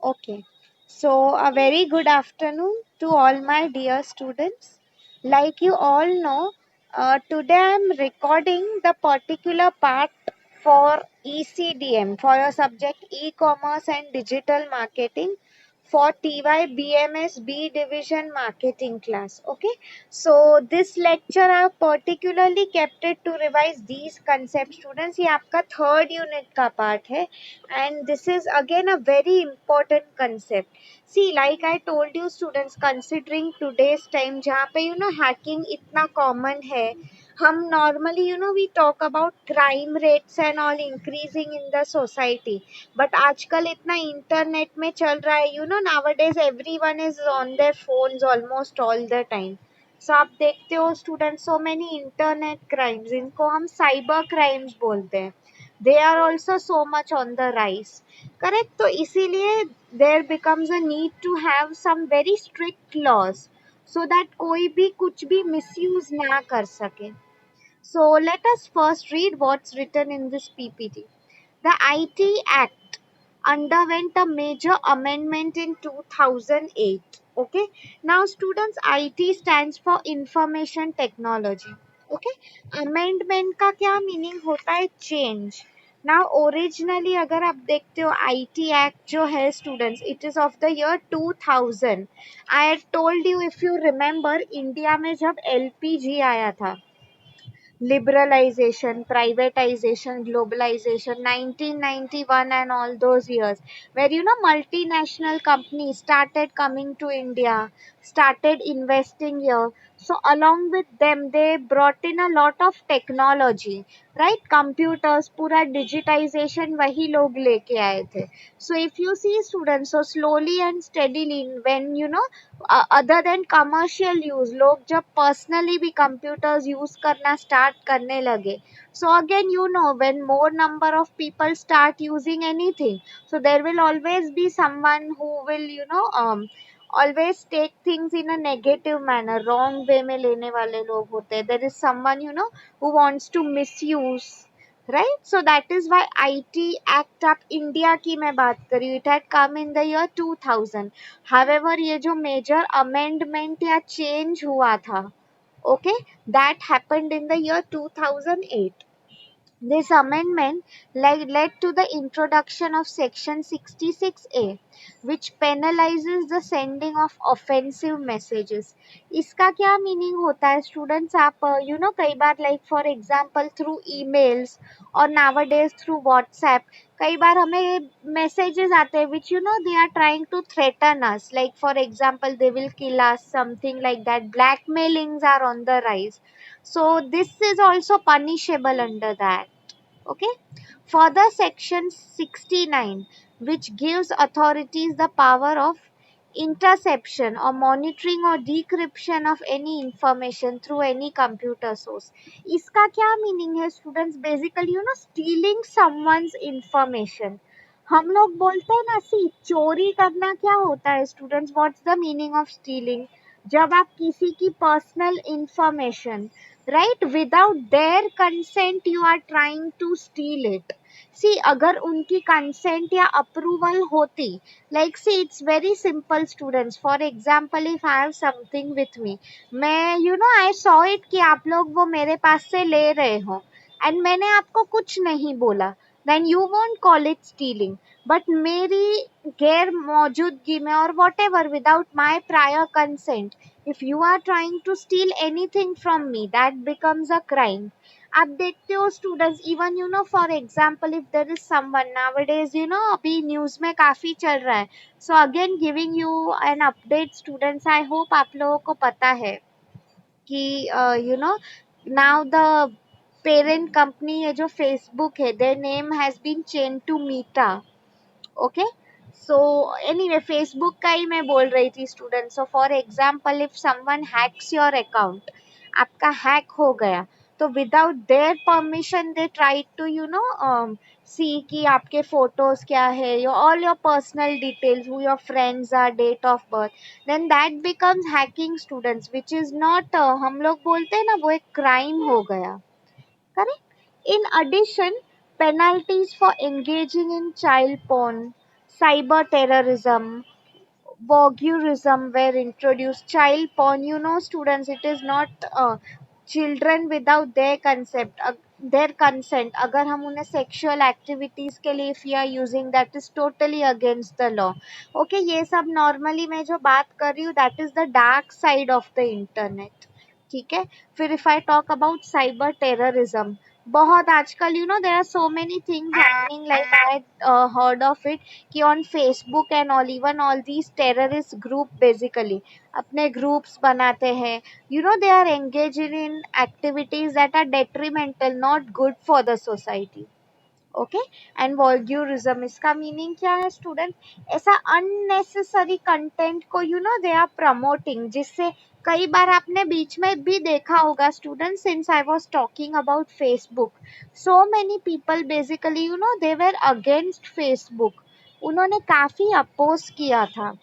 Okay. So, a very good afternoon to all my dear students. Like you all know, today I'm recording the particular part for ECDM for your subject e-commerce and digital marketing for TY BMS B division marketing class. Okay. So, this lecture I've particularly kept it to revise these concepts. Students, ये आपका third unit का part है. And this is again a very important concept. See, like I told you students, considering today's time जहाँ पे hacking इतना common है, हम normally we talk about crime rates and all increasing in the society, but आजकल इतना internet में चल रहा है, nowadays everyone is on their phones almost all the time. So आप देखते हो students, so many internet crimes, इनको हम cyber crimes बोलते हैं. They are also so much on the rise. Correct? तो इसीलिए there becomes a need to have some very strict laws so that कोई भी कुछ भी misuse ना कर सके. So let us first read what's written in this PPT. The IT Act underwent a major amendment in 2008. Okay. Now students, IT stands for Information Technology. Okay. Amendment का क्या meaning होता है? Change. Now originally अगर आप देखते हो IT Act जो है students, it is of the year 2000. I had told you, if you remember, India में जब LPG आया था, liberalization, privatization, globalization, 1991 and all those years, where multinational companies started coming to India, started investing here. So along with them, they brought in a lot of technology, right? Computers, पूरा digitization वही लोग लेके आए थे. So if you see students, so slowly and steadily, when other than commercial use, लोग जब personally भी computers use करना start करने लगे, so again when more number of people start using anything, so there will always be someone who will always take things in a negative manner, wrong way में लेने वाले लोग होते हैं. There is someone who wants to misuse, right? So that is why IT Act of India की मैं बात कर रही हूँ, it had come in the year 2000. However, ये जो major amendment या change हुआ था, okay, that happened in the year 2008. This amendment led to the introduction of Section 66A, which penalizes the sending of offensive messages. इसका क्या meaning होता है students? आप कई बार, like for example through emails or nowadays through WhatsApp, कई बार हमें messages आते हैं which they are trying to threaten us. Like for example, they will kill us, something like that. Blackmailings are on the rise. So this is also punishable under that. Okay. Further, section 69, which gives authorities the power of interception or monitoring or decryption of any information through any computer source. इसका क्या meaning है students? Basically stealing someone's information. हम लोग बोलते हैं ना, सी चोरी करना क्या होता है students? What's the meaning of stealing? जब आप किसी की personal information, right, without their consent you are trying to steal it. See, अगर उनकी consent या approval होती, like see, it's very simple students. For example, if I have something with me, मैं I saw it कि आप लोग वो मेरे पास से ले रहे हो and मैंने आपको कुछ नहीं बोला, then you won't call it stealing. But मेरी गैर मौजूदगी में or whatever, without my prior consent, if you are trying to steal anything from me, that becomes a crime. आप देखते हो students, even for example, if there is someone nowadays, अभी news में काफी चल रहा है. So again giving you an update students, I hope आप लोगों को पता है कि now the parent company है जो Facebook है, their name has been changed to Meta. Okay. So anyway, Facebook का ही मैं बोल रही थी students. So for example, if someone hacks your account, आपका hack हो गया, तो without their permission they try to see कि आपके photos क्या है, all your personal details, who your friends are, date of birth, then that becomes hacking students, which is not हम लोग बोलते हैं ना, वो एक crime हो गया. Correct? In addition, penalties for engaging in child porn, cyber terrorism, voyeurism were introduced, child porn. Students, it is not children without their consent. अगर हम उन्हें sexual activities के लिए if we are using, that is totally against the law. Okay, ये सब normally मैं जो बात कर रही हूँ, that is the dark side of the internet. ठीक है. फिर if I talk about cyber terrorism, बहुत आजकल there are so many things happening, like I heard of it कि on Facebook and all, even all these terrorist group basically अपने groups बनाते हैं. They are engaging in activities that are detrimental, not good for the society. Okay. And vulgarism, इसका meaning क्या है student? ऐसा unnecessary content को they are promoting, जिससे कई बार आपने बीच में भी देखा होगा student, since I was talking about Facebook, so many people basically they were against Facebook. उन्होंने काफी अपोज किया था.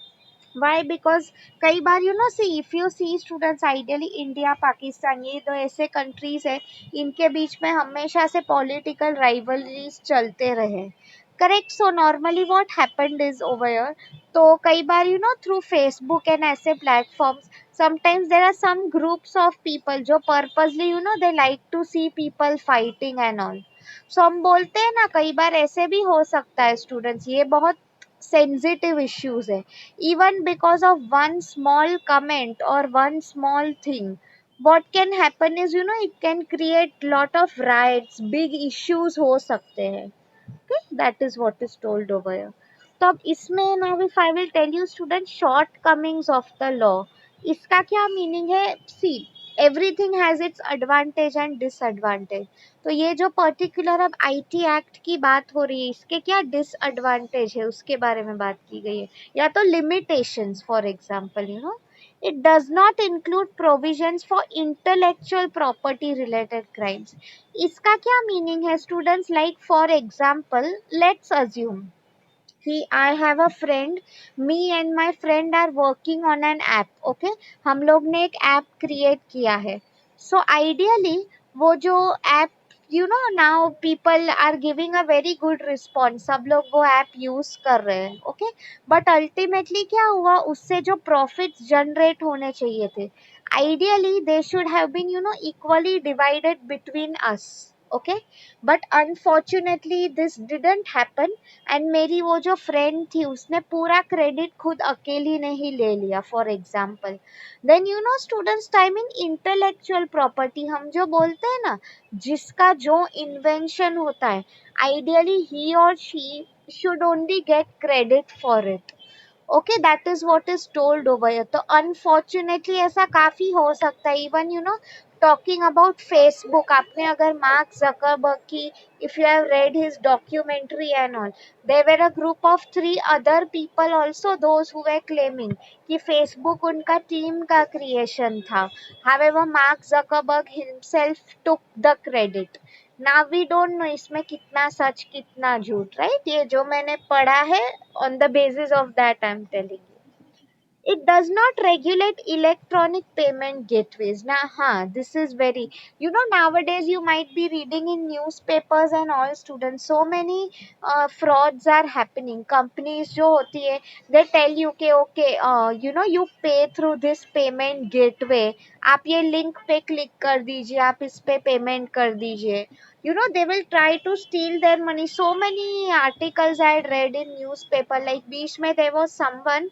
Why? Because कई बार see, if you see students, ideally India, Pakistan, ये दो ऐसे countries है, इनके बीच में हमेशा से political rivalries चलते रहे. Correct. So normally what happened is over here, तो कई बार through Facebook and ऐसे platforms, sometimes there are some groups of people जो purposely they like to see people fighting and all. So हम बोलते हैं ना, कई बार ऐसे भी हो सकता है students, ये बहुत sensitive issues है. Even because of one small comment or one small thing, what can happen is it can create lot of riots, big issues हो सकते हैं. Okay, that is what is told over here. तो अब इसमें now if I will tell you student shortcomings of the law, इसका क्या meaning है? See, everything has its advantage and disadvantage. तो ये जो पर्टिकुलर अब आईटी एक्ट की बात हो रही है, इसके क्या डिसएडवांटेज है उसके बारे में बात की गई है, या तो limitations. For example it does not include provisions for intellectual property related crimes. इसका क्या मीनिंग है students? Like for example, let's assume कि I have a friend, me and my friend are working on an app. Okay, हम लोग ने एक app create किया है. So ideally वो जो app now people are giving a very good response, सब लोग वो ऐप यूज कर रहे हैं. Okay, but ultimately क्या हुआ, उससे जो profits generate होने चाहिए थे, ideally they should have been equally divided between us. Okay, but unfortunately this didn't happen, and मेरी वो जो फ्रेंड थी उसने पूरा क्रेडिट खुद अकेली ने ही ले लिया. For example, then students, time in intellectual property, हम जो बोलते हैं ना, जिसका जो इन्वेंशन होता है, आइडियली ही और she should only get credit for it. Okay, that is what is told over here. तो अनफॉर्चुनेटली ऐसा काफी हो सकता है. इवन टॉकिंग अबाउट फेसबुक, आपने अगर मार्क जकरबर्ग की, if you have read his documentary and all, there were a group of 3 other people also, those who were claiming कि Facebook उनका टीम का क्रिएशन था. However, Mark Zuckerberg himself took the credit. Now we don't know इसमें कितना सच कितना झूठ, right? ये जो मैंने पढ़ा है, on the basis of that I'm telling you. It does not regulate electronic payment gateways. Now, this is very, nowadays you might be reading in newspapers and all students, so many frauds are happening. Companies जो होती है, they tell you कि okay, you pay through this payment gateway. आप ये link पे click कर दीजिए, आप इस पे payment कर दीजिए. They will try to steal their money. So many articles I had read in newspaper, like बीच में there was someone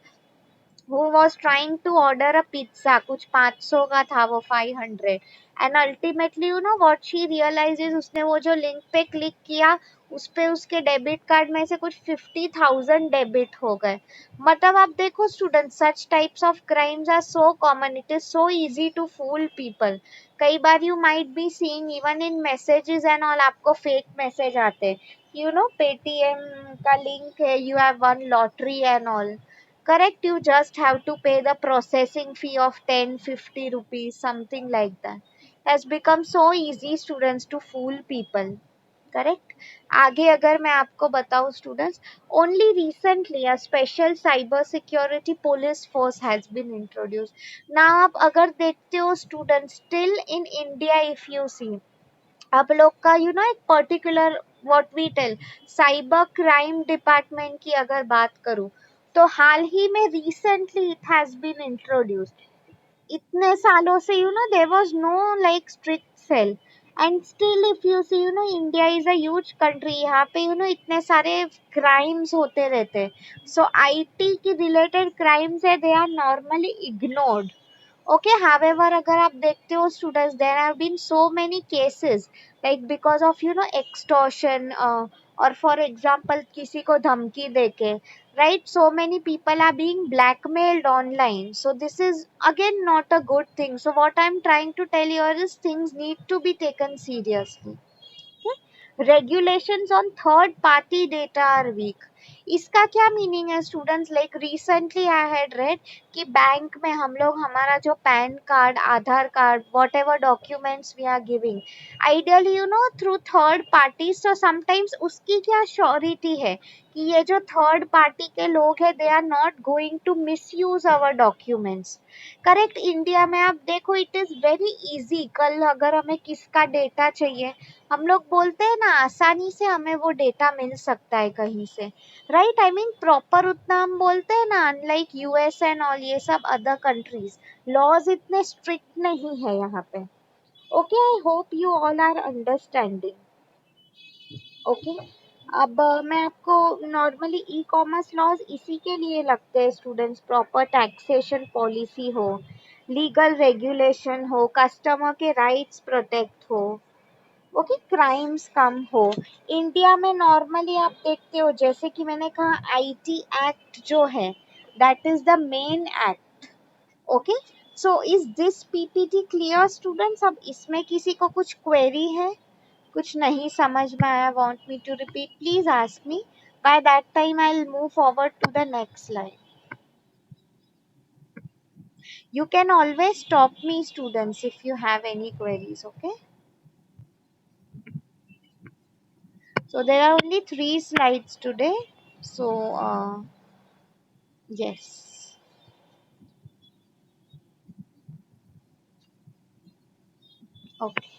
who was trying to order a pizza, कुछ 500 का था वो 500, and ultimately what she realizes, उसने वो जो link पे click किया, उस पे उसके डेबिट कार्ड में से कुछ 50,000 डेबिट हो गए. मतलब आप देखो student, such types of crimes are so common, it is so easy to fool people. कई बार you might be seeing even in messages and all, आपको फेक मैसेज आते हैं, पेटीएम का लिंक है, you have won lottery and all. Correct, you just have to pay the processing fee of 10-50 rupees, something like that. Has become so easy students to fool people. Correct. आगे अगर मैं आपको बताऊं students, only recently a special cyber security police force has been introduced. Now आप अगर देखते हो students, still in India if you see, आप लोग का एक particular what we tell cyber crime department की अगर बात करूं, तो हाल ही में recently it has been introduced. इतने सालों से there was no like strict cell, and still if you see India is a huge country, यहाँ पे इतने सारे क्राइम्स होते रहते, सो आईटी की रिलेटेड क्राइम्स है, they are normally ignored. Okay, however, अगर आप देखते हो students, there have been so many cases like because of extortion, or for example किसी को धमकी देके, right? So many people are being blackmailed online. So this is again not a good thing. So what I'm trying to tell you is things need to be taken seriously. Regulations on third party data are weak. इसका क्या meaning है students? Like recently I had read कि bank में हम लोग हमारा जो PAN card, Aadhaar card, whatever documents we are giving, ideally through third party, so sometimes उसकी क्या श्योरिटी है कि ये जो थर्ड पार्टी के लोग हैं they are not going to misuse our documents. Correct, India में आप देखो इट इज वेरी इजी, कल अगर हमें किसका डेटा चाहिए, हम लोग बोलते हैं ना, आसानी से हमें वो डेटा मिल सकता है कहीं से, राइट? आई मीन प्रॉपर उतना हम बोलते हैं ना, अनलाइक यूएस एंड ऑल ये सब अदर कंट्रीज, लॉज इतने स्ट्रिक्ट नहीं है यहाँ पे। Okay, I hope you all are understanding. Okay, अब मैं आपको नॉर्मली ई कॉमर्स लॉज इसी के लिए लगते हैं स्टूडेंट्स, प्रॉपर टैक्सेशन पॉलिसी हो, लीगल रेगुलेशन हो, कस्टमर के राइट्स प्रोटेक्ट हो, ओके, क्राइम्स कम हो। इंडिया में नॉर्मली आप देखते हो, जैसे कि मैंने कहा आईटी एक्ट जो है, that is the main act. Okay, so is this PPT clear students? अब इसमें किसी को कुछ क्वेरी है, कुछ नहीं समझ में आया, want me to repeat, please ask me, by that time I will move forward to the next slide. You can always stop me students if you have any queries. Okay, so there are only 3 slides today, so yes. Okay,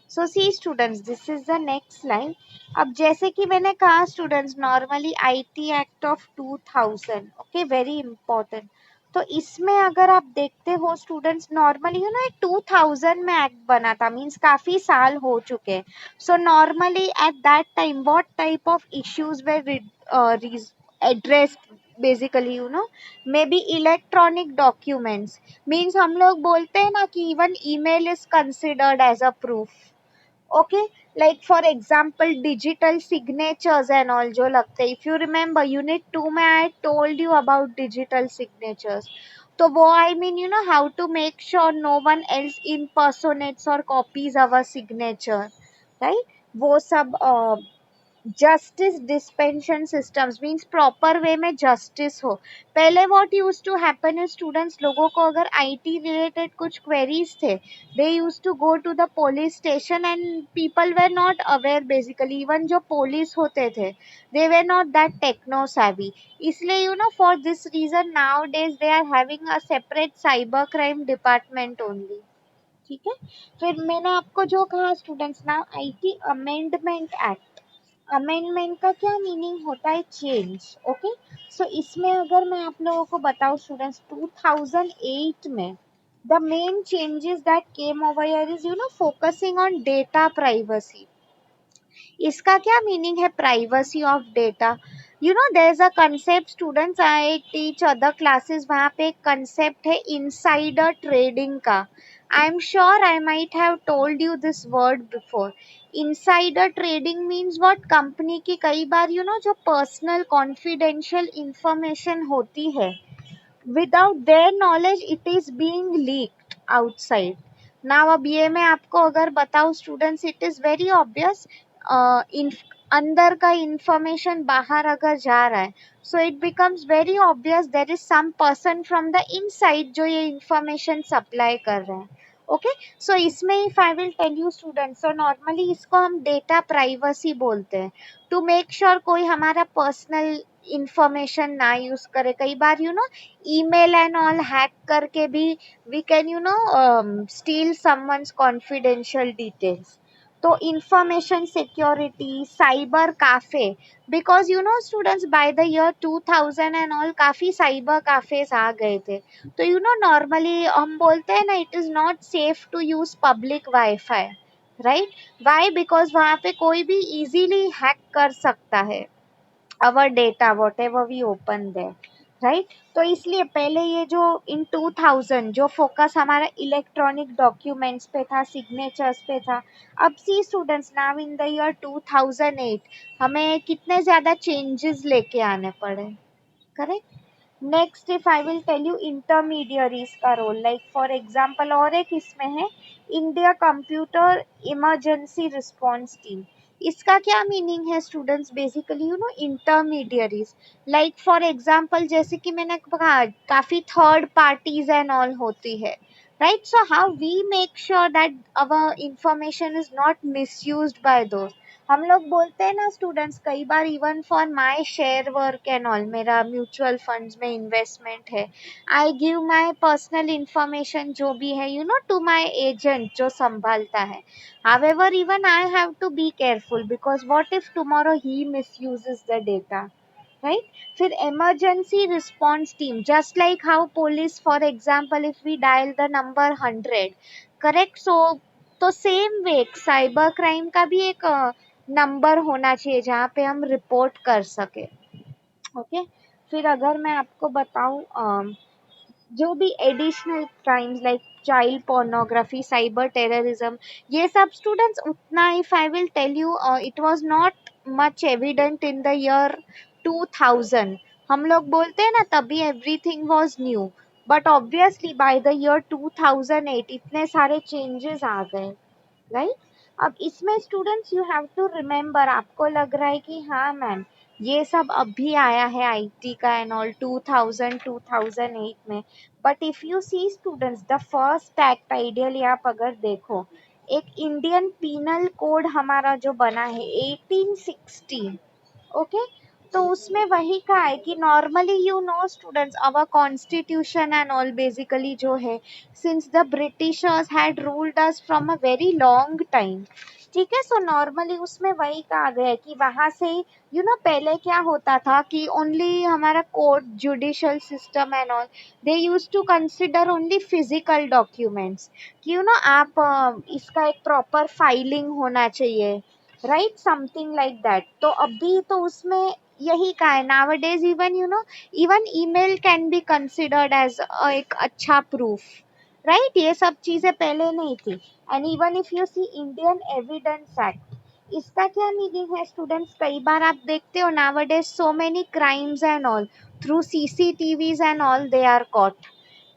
so see students, this is the next slide. अब जैसे कि मैंने कहा students, normally IT act of 2000, okay, very important. तो इसमें अगर आप देखते हो स्टूडेंट्स, नॉर्मली 2000 में एक्ट बना था, मीन्स काफी साल हो चुके। So normally at that time what type of issues we addressed, basically maybe electronic documents, means हम लोग बोलते हैं ना कि even email is considered as a proof. Okay, like for example digital signatures and all जो लगते हैं, if you remember unit 2 में I told you about digital signatures. तो वो I mean how to make sure no one else impersonates और copies अवर signature, right? वो सब justice dispensation systems, means proper way में जस्टिस हो। पहले what use to happen is students, लोगों को अगर आईटी रिलेटेड कुछ क्वेरीज थे, they use to go to the police station and people were not aware, basically even जो police होते थे they were not that techno savvy। इसलिए for this reason nowadays they are having a separate cyber crime department only. ठीक है, फिर मैंने आपको जो कहा स्टूडेंट्स, ना आईटी अमेंडमेंट एक्ट, अमेंडमेंट का क्या मीनिंग होता है? चेंज। ओके, सो इसमें अगर मैं आप लोगों को बताऊं स्टूडेंट्स, 2008 में the main changes that came over here is focusing on data privacy. इसका क्या मीनिंग है privacy of data? There is a concept students, I teach other classes, वहां पे एक कंसेप्ट है इनसाइडर ट्रेडिंग का। I am sure I might have told you this word before. Insider trading means what, company की कई बार जो personal confidential information होती है, without their knowledge it is being leaked outside. now अब ये मैं आपको अगर बताऊं students, it is very obvious, अंदर का इंफॉर्मेशन बाहर अगर जा रहा है, so it becomes very obvious there is some person from the inside जो ये इंफॉर्मेशन सप्लाई कर रहे हैं। ओके, सो इसमें if I will tell you students, so normally इसको हम डेटा प्राइवेसी बोलते हैं, टू मेक श्योर कोई हमारा पर्सनल इंफॉर्मेशन ना यूज करे। कई बार email and all hack करके भी we can steal someone's confidential details। तो information security, cyber cafe, because students by the year 2000 and all काफी साइबर काफेज आ गए थे। तो नॉर्मली हम बोलते हैं ना, it is not safe to use public WiFi, right? Why? Because वहां पे कोई भी इजीली हैक कर सकता है our data whatever we open there, right? तो इसलिए पहले ये जो इन 2000 जो फोकस हमारा इलेक्ट्रॉनिक डॉक्यूमेंट्स पे था, सिग्नेचर्स पे था, अब see students now in the year 2008 हमें कितने ज्यादा चेंजेस लेके आने पड़े, correct? Next if I will tell you intermediaries का रोल, लाइक फॉर एग्जांपल और एक इसमें है India computer emergency response team. इसका क्या मीनिंग है students? Basically intermediaries, like for example जैसे कि मैंने कहा काफी थर्ड पार्टीज एंड ऑल होती है, right? So how we make sure that our information is not misused by दोस्त। हम लोग बोलते हैं ना स्टूडेंट्स, कई बार even for my share work and all, मेरा म्यूचुअल फंड्स में इन्वेस्टमेंट है, I give my personal information जो भी है टू माय एजेंट जो संभालता है। However even I have to be careful because what if tomorrow he misuses the data, right? फिर emergency response team, just like how police for example if we dial the number 100, correct? So तो same वे cyber crime का भी एक number होना चाहिए जहाँ पे हम रिपोर्ट कर सके, ओके? फिर अगर मैं आपको बताऊं जो भी additional crimes like child pornography, cyber terrorism, ये सब स्टूडेंट्स उतना, if I will tell you, it was not much evident in the year 2000। हम लोग बोलते हैं ना तभी everything was new, but obviously by the year 2008 इतने सारे चेंजेस आ गए, राइट? अब इसमें students you have to remember, आपको लग रहा है कि हाँ मैम ये सब अभी आया है आईटी का एंड ऑल 2000 2008 में, but if you see students the first act ideally आप अगर देखो, एक इंडियन पीनल कोड हमारा जो बना है 1860, ओके? तो उसमें वही कहा है कि normally students our constitution and all basically जो है, since the Britishers had ruled us from a very long time, ठीक है? सो नॉर्मली उसमें वही कहा गया है कि वहां से पहले क्या होता था कि ओनली हमारा court judicial system and all, they use to consider only physical documents कि आप इसका एक प्रॉपर फाइलिंग होना चाहिए, राइट? Something like that. तो अभी तो उसमें यही कहा है nowadays, even even email can be considered as एक अच्छा प्रूफ, राइट? ये सब चीजें पहले नहीं थी। And even if you see Indian evidence act, इसका क्या मीनिंग है स्टूडेंट्स? कई बार आप देखते हो nowadays so many crimes and all through CCTVs and all they are caught,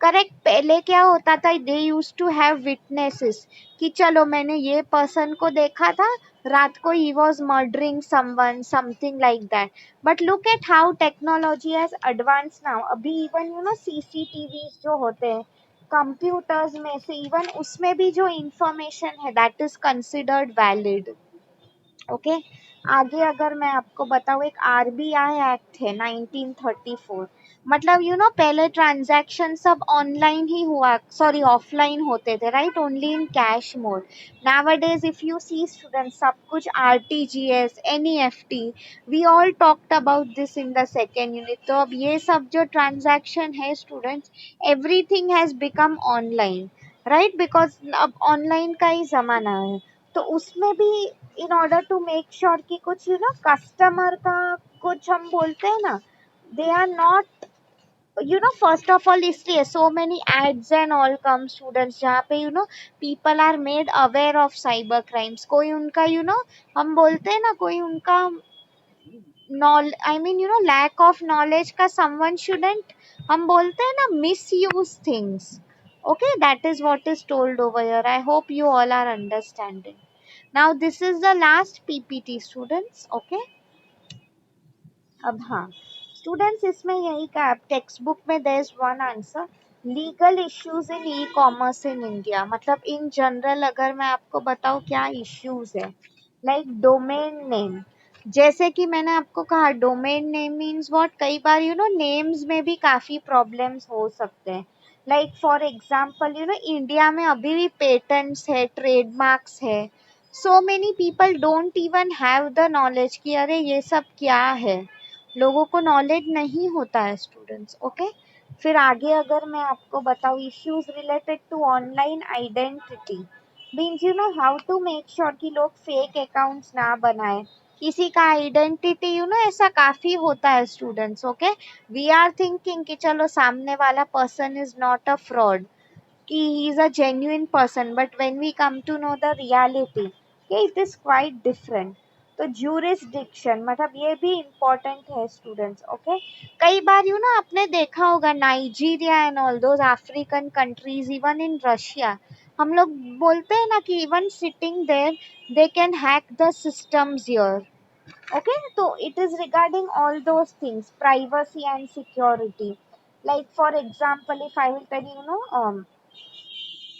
correct? पहले क्या होता था, they use to have witnesses कि चलो मैंने ये पर्सन को देखा था रात को, he was murdering someone, something like that. But look at how technology has advance now. अभी इवन सीसीटीवी जो होते हैं कंप्यूटर्स में से, इवन उसमें भी जो इंफॉर्मेशन है that is considered valid, okay? आगे अगर मैं आपको बताऊं, एक आरबीआई एक्ट है 1934, मतलब पहले ट्रांजैक्शन सब ऑनलाइन ही हुआ, सॉरी ऑफलाइन होते थे, right? Only in cash mode. Nowadays if you see student, सब कुछ RTGS, NEFT, we all talked about this in the second unit. तो अब ये सब जो ट्रांजैक्शन है students, everything has become online, right? Because अब ऑनलाइन का ही जमाना है। तो उसमें भी in order to make sure कि कुछ कस्टमर का कुछ हम बोलते हैं ना, they are not first of all, इसलिए so many ads and all come students जहाँ पे people are made aware of cyber crimes. कोई उनका हम बोलते हैं ना, कोई उनका know I mean lack of knowledge का समवन शुडंट, हम बोलते हैं ना, misuse things, okay? That is what is told over here. I hope you all are understanding. Now this is the last ppt students, okay? अब हाँ students, इसमें यही का टेक्स्ट बुक में there is one answer, legal issues in e-commerce in India. मतलब in general अगर मैं आपको बताऊँ क्या इश्यूज है, लाइक डोमेन नेम, जैसे कि मैंने आपको कहा डोमेन नेम मीन्स व्हाट, कई बार नेम्स में भी काफी प्रॉब्लम्स हो सकते हैं। लाइक फॉर एग्जांपल इंडिया में अभी भी पेटेंट्स है, ट्रेडमार्क्स है, सो many people don't even have the knowledge कि अरे ये सब क्या है, लोगों को नॉलेज नहीं होता है स्टूडेंट्स। ओके, फिर आगे अगर मैं आपको बताऊँ issues related to online identity, means you know how to make sure कि लोग फेक अकाउंट्स ना बनाए, किसी का आइडेंटिटी यू नो ऐसा काफी होता है students. Okay, we are thinking कि चलो सामने वाला person is not a fraud, कि he is a genuine person, but when we come to know the reality, okay, it is quite different। तो jurisdiction मतलब ये भी important है स्टूडेंट्स। ओके, कई बार यू ना आपने देखा होगा Nigeria and all those African countries, even in Russia, हम लोग बोलते हैं ना कि even sitting there they can hack the systems here. Okay, तो it is regarding all those things, privacy and security. like for example if I will tell you,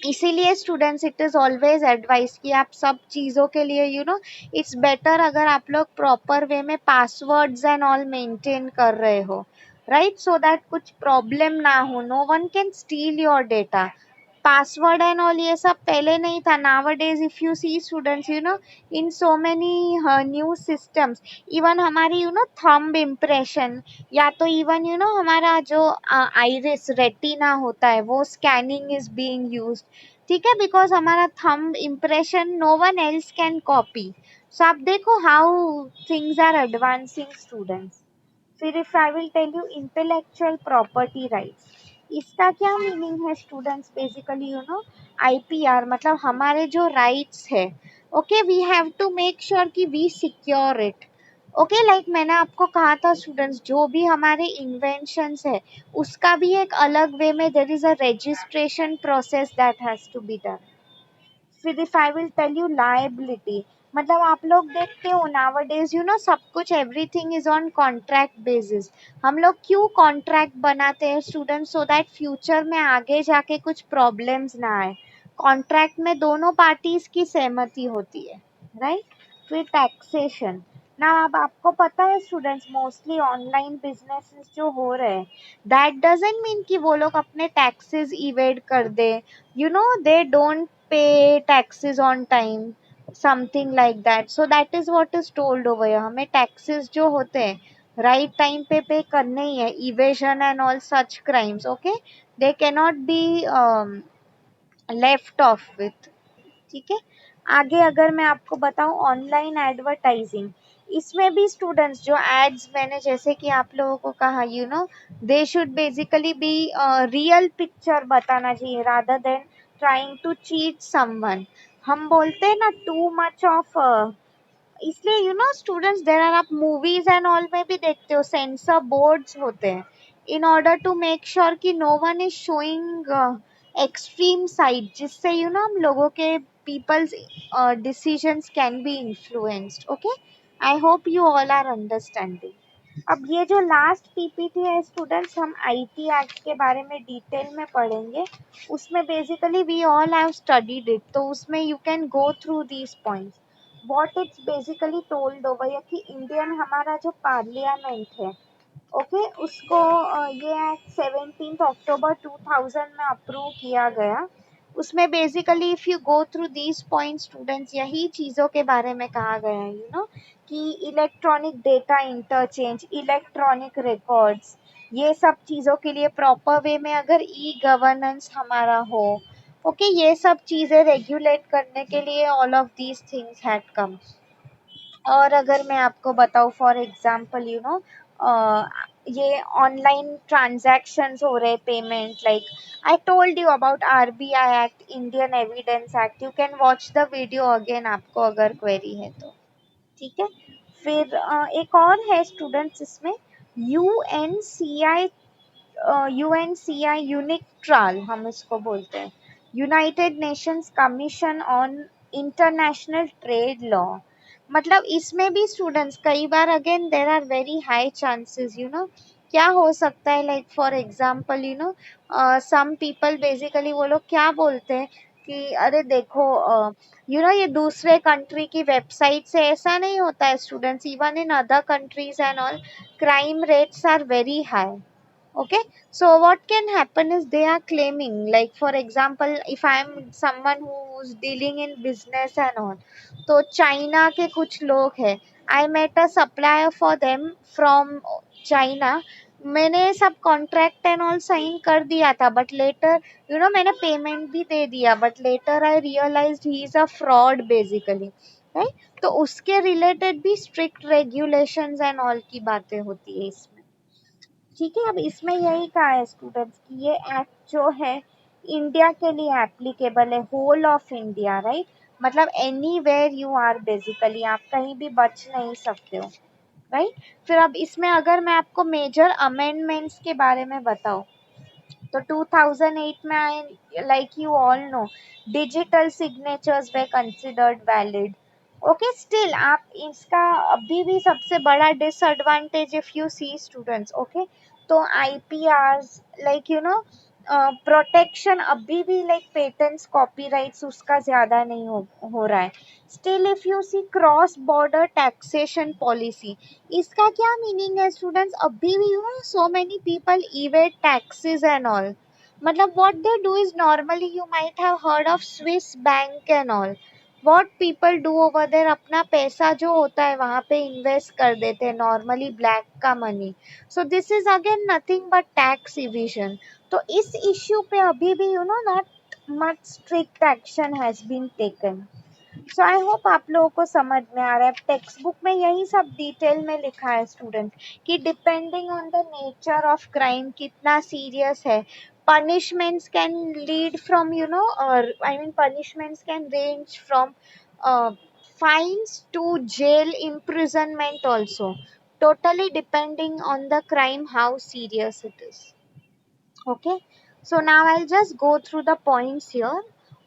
इसीलिए students it is always advice कि आप सब चीज़ों के लिए you know it's better अगर आप लोग प्रॉपर वे में पासवर्ड्स एंड ऑल मेंटेन कर रहे हो, राइट, सो दैट कुछ प्रॉब्लम ना हो, no one can steal your data. Password and all ये सब पहले नहीं था। Nowadays if you see students you know in so many new systems, even हमारी यू नो थंब इम्प्रेशन, या तो इवन यू नो हमारा जो आइरिस रेटिना होता है वो स्कैनिंग इज बीइंग यूज्ड, ठीक है, बिकॉज हमारा thumb impression no one else can copy. So आप देखो how things are advancing students. फिर if I will tell you intellectual property rights, इसका क्या मीनिंग है students, basically you know IPR मतलब हमारे जो राइट्स है, okay, we have to make sure कि we secure it. Okay, like मैंने आपको कहा था स्टूडेंट्स जो भी हमारे इन्वेंशंस है उसका भी एक अलग वे में there is a registration process that has to be done. फिर if I will tell you liability, मतलब आप लोग देखते हो नाउअडेज यू नो सब कुछ everything is on contract basis. हम लोग क्यों कॉन्ट्रैक्ट बनाते हैं स्टूडेंट्स, सो दैट फ्यूचर में आगे जाके कुछ प्रॉब्लम्स ना आए। कॉन्ट्रैक्ट में दोनों पार्टीज की सहमति होती है, राइट। फिर टैक्सेशन, ना अब आपको पता है स्टूडेंट्स मोस्टली ऑनलाइन बिजनेसेस जो हो रहे हैं, दैट डजंट मीन कि वो लोग अपने टैक्सेस इवेड कर दे, you know they don't pay taxes on time, something like that, so that is what is told over here, हमें taxes जो होते हैं राइट टाइम पे करने ही है, evasion and all such crimes, okay, they cannot be left of with, ठीक है। आगे अगर मैं आपको बताऊं ऑनलाइन एडवर्टाइजिंग, इसमें भी स्टूडेंट्स जो एड्स मैंने जैसे कि आप लोगों को कहा you know they should basically be real picture बताना चाहिए rather than trying to cheat someone. हम बोलते हैं ना टू मच ऑफ, इसलिए you know students there are, आप मूवीज एंड ऑल में भी देखते हो सेंसर बोर्ड्स होते हैं in order to make sure कि no one is showing extreme side, जिससे यू नो हम लोगों के people's decisions can be influenced. Okay, I hope you all are understanding. अब ये जो लास्ट पीपीटी है स्टूडेंट्स, हम आईटी एक्ट के बारे में डिटेल में पढ़ेंगे, उसमें basically we all have studied it, तो उसमें you can go through these points. What it's basically told over है कि इंडियन हमारा जो पार्लियामेंट है, ओके, उसको ये एक्ट 17 अक्टूबर 2000 में अप्रूव किया गया। उसमें basically if you go through these point students, यही चीज़ों के बारे में कहा गया है यू नो कि electronic data interchange, electronic records, ये सब चीज़ों के लिए प्रॉपर वे में अगर ई गवर्नेंस हमारा हो, ओके, ये सब चीज़ें रेगुलेट करने के लिए all of these things had come. और अगर मैं आपको बताऊँ फॉर एग्जांपल यू नो ये ऑनलाइन ट्रांजैक्शंस हो रहे, payment, like I told you about RBI act, Indian evidence act, you can watch the video again आपको अगर क्वेरी है तो, ठीक है। फिर एक और है स्टूडेंट्स इसमें, यूएनसीआई, यूएनसीआई यूनिट्राल हम इसको बोलते हैं, United Nations commission on international trade law. मतलब इसमें भी स्टूडेंट्स कई बार again there are very high chances you know, क्या हो सकता है, like for example you know some people basically वो लोग क्या बोलते हैं कि अरे देखो यू नो ये दूसरे कंट्री की वेबसाइट से, ऐसा नहीं होता है students, even in other countries and all crime rates are very high। Okay, so what can happen is they are claiming, like for example if I am someone who who's dealing in business and all. तो China के कुछ लोग हैं, I met a supplier for them from China. मैंने सब contract and all sign कर दिया था, बट लेटर मैंने पेमेंट भी दे दिया, but later I realise he is a fraud basically, right. तो उसके रिलेटेड भी स्ट्रिक्ट रेगुलेशंस एंड ऑल की बातें होती है इसमें. ठीक है, अब इसमें यही कहा है स्टूडेंट्स कि ये एक्ट जो है इंडिया के लिए एप्लीकेबल है, होल ऑफ इंडिया, राइट. मतलब anywhere you are, basically आप कहीं भी बच नहीं सकते हो, राइट. फिर अब इसमें अगर मैं आपको मेजर अमेंडमेंट्स के बारे में बताऊं, तो 2008 में आई, like you all know, digital signatures were considered valid. Okay, still आप इसका अभी भी सबसे बड़ा disadvantage if you see students, okay, तो आईपीआरस, लाइक प्रोटेक्शन अभी भी, लाइक पेटेंट्स, कॉपीराइट्स उसका ज्यादा नहीं हो रहा है. Still if you see cross border taxation policy, इसका क्या मीनिंग है स्टूडेंट्स, अभी भी so many people evade taxes and all. मतलब what they do is, normally you might have heard of Swiss bank and all. what people do over there, अपना पैसा जो होता है वहां पे इन्वेस्ट कर देते हैं, नॉर्मली ब्लैक का money. So this is again nothing but tax evasion. तो इस इश्यू पे अभी भी not much strict action has been taken. So I hope आप लोगों को समझ में आ रहा है. टेक्स्ट बुक में यही सब डिटेल में लिखा है स्टूडेंट, कि depending on the nature of crime कितना सीरियस है, punishments can lead from or I mean punishments can range from fines to jail imprisonment also, totally depending on the crime how serious it is. Okay, so now I'll just go through the points here.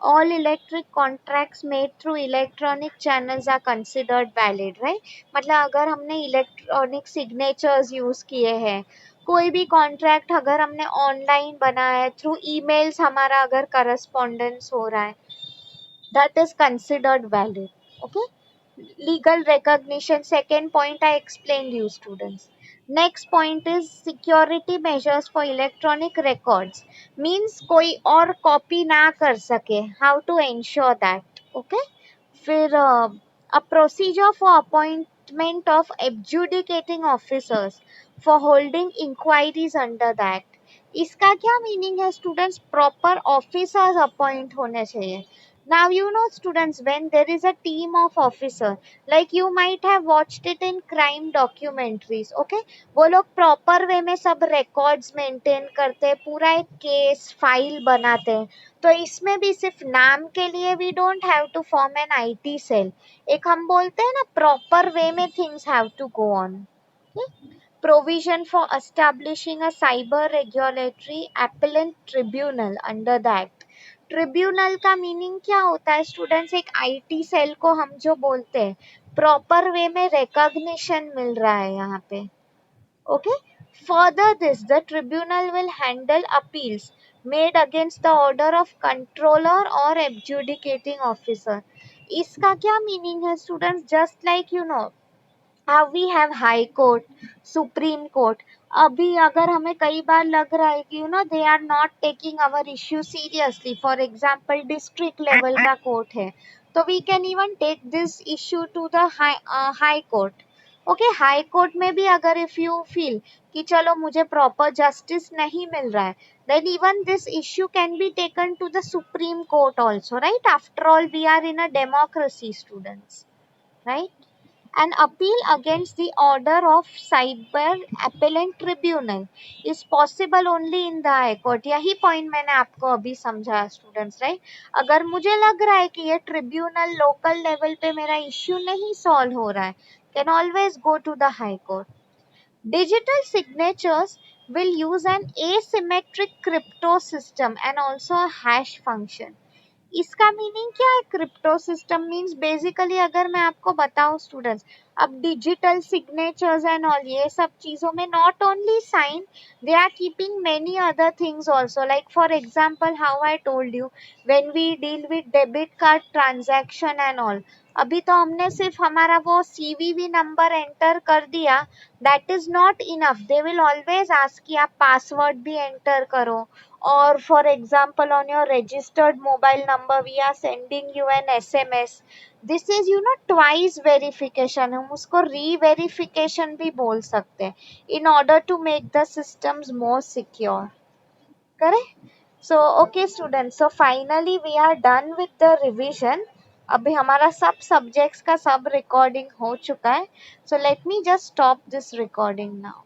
All electric contracts made through electronic channels are considered valid, right. मतलब अगर हमने electronic signatures use किए हैं, कोई भी contract अगर हमने online बना है, थ्रू ईमेल्स हमारा अगर करस्पॉन्डेंस हो रहा है, that is considered valid. Okay, legal recognition, second point I explained you students. Next point is security measures for electronic records, means कोई और कॉपी ना कर सके, how to ensure that. Okay, फिर a procedure for appointment of adjudicating officers for holding inquiries under the act. इसका क्या meaning है students, proper officers appoint होने चाहिए. Now students, when there is a team of officer, like you might have watched it in crime documentaries, okay, वो लोग proper way में सब records maintain करते हैं, पूरा एक केस फाइल बनाते हैं. तो इसमें भी सिर्फ नाम के लिए we don't have to form an IT cell, एक हम बोलते हैं ना, प्रॉपर वे में things have to go on. Provision for establishing a cyber regulatory appellant tribunal under the act. Tribunal का मीनिंग क्या होता है स्टूडेंट्स, एक आईटी सेल को हम जो बोलते हैं, प्रॉपर वे में रिकॉग्निशन मिल रहा है यहाँ पे. Okay, further this the tribunal will handle appeals made against the order of controller और एडजुडिकेटिंग ऑफिसर. इसका क्या मीनिंग है students, just like we have high court, supreme court. अभी अगर हमें कई बार लग रहा है कि they are not taking our issue seriously, for example district level का कोर्ट है, तो we can even take this issue to the high court. Okay, high court में भी अगर इफ यू फील कि चलो मुझे प्रॉपर जस्टिस नहीं मिल रहा है, then even this issue can be taken to the supreme court also, right. After all, we are in a democracy students, right. An appeal against the order of cyber appellant tribunal is possible only in the high court. यही point मैंने आपको अभी समझाया students, right. अगर मुझे लग रहा है कि ये ट्रिब्यूनल लोकल लेवल पे मेरा इश्यू नहीं सॉल्व हो रहा है, can always go to the high court. Digital signatures will use an asymmetric crypto system and also a hash function. इसका मीनिंग क्या है, क्रिप्टो सिस्टम मीन्स बेसिकली, अगर मैं आपको बताऊं स्टूडेंट्स, अब डिजिटल सिग्नेचर्स एंड ऑल ये सब चीजों में not only sign, they are keeping many other things also, like for example how I told you, when we deal with debit card transaction and all, अभी तो हमने सिर्फ हमारा वो CVV नंबर एंटर कर दिया, that is not enough, they will always ask कि आप पासवर्ड भी एंटर करो, और for example on your registered mobile number we are sending you an SMS, this is twice verification, हम उसको री-वेरिफिकेशन भी बोल सकते हैं, in order to make the systems more secure, correct? So okay students, so finally we are done with the revision. अभी हमारा सब subjects का सब recording हो चुका है, so let me just stop this recording now.